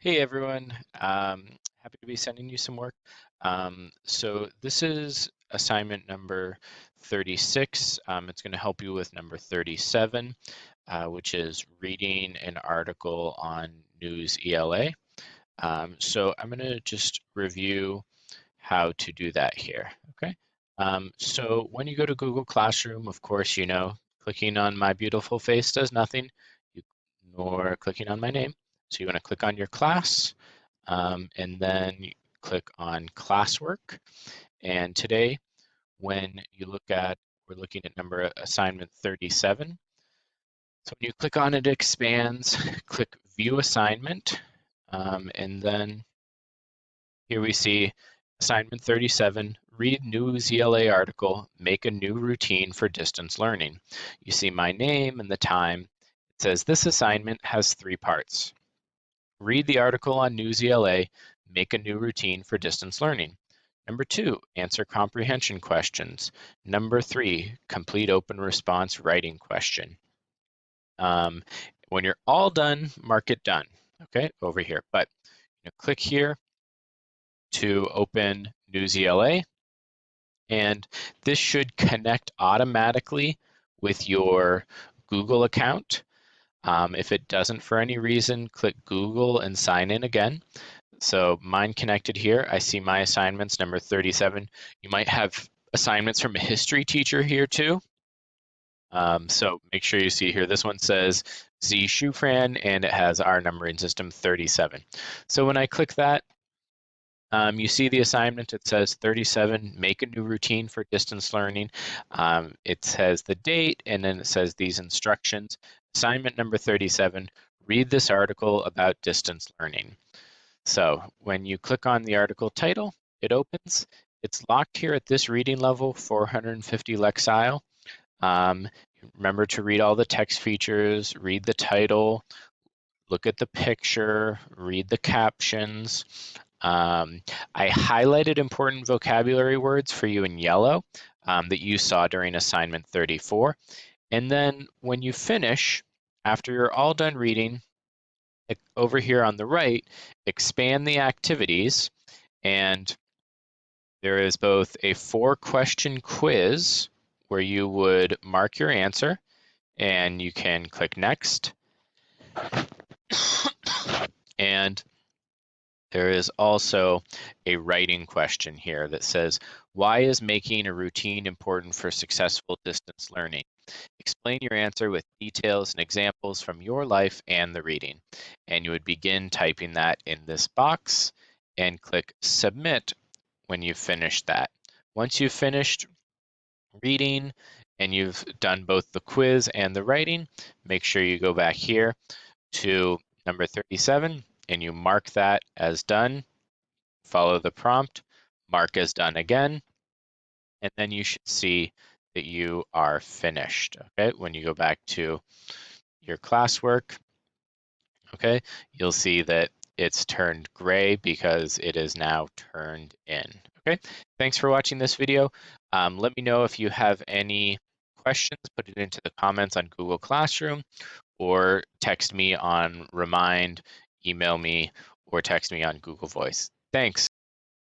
Hey everyone, happy to be sending you some work. So this is assignment number 36. It's going to help you with number 37, which is reading an article on Newsela. So I'm going to just review how to do that here, okay? So when you go to Google Classroom, of course, you know, clicking on my beautiful face does nothing, nor clicking on my name. So you want to click on your class, and then you click on classwork. And today, when you look at, we're looking at number assignment 37. So when you click on it, it expands, click view assignment, and then here we see assignment 37, read new ZLA article, make a new routine for distance learning. You see my name and the time. It says this assignment has 3 parts. Read the article on Newsela, make a new routine for distance learning. Number 2, answer comprehension questions. Number 3, complete open response writing question. When you're all done, mark it done, okay, over here. But click here to open Newsela, and this should connect automatically with your Google account. If it doesn't for any reason, click Google and sign in again. So mine connected here. I see my assignments, number 37. You might have assignments from a history teacher here too. So make sure you see here, this one says Z Shufran and it has our numbering system 37. So when I click that, you see the assignment, it says 37, make a new routine for distance learning. It says the date and then it says these instructions. Assignment number 37, read this article about distance learning. So when you click on the article title, it opens. It's locked here at this reading level, 450 Lexile. Remember to read all the text features, read the title, look at the picture, read the captions. I highlighted important vocabulary words for you in yellow that you saw during assignment 34. And then when you finish, after you're all done reading, over here on the right, expand the activities, and there is both a 4-question quiz where you would mark your answer, and you can click next. And there is also a writing question here that says, why is making a routine important for successful distance learning? Explain your answer with details and examples from your life and the reading. And you would begin typing that in this box and click submit when you've finished that. Once you've finished reading and you've done both the quiz and the writing, make sure you go back here to number 37 and you mark that as done. Follow the prompt, mark as done again, and then you should see that you are finished, okay? When you go back to your classwork, okay, you'll see that it's turned gray because it is now turned in, okay? Thanks for watching this video. Let me know if you have any questions, put it into the comments on Google Classroom, or text me on Remind, email me, or text me on Google Voice. Thanks.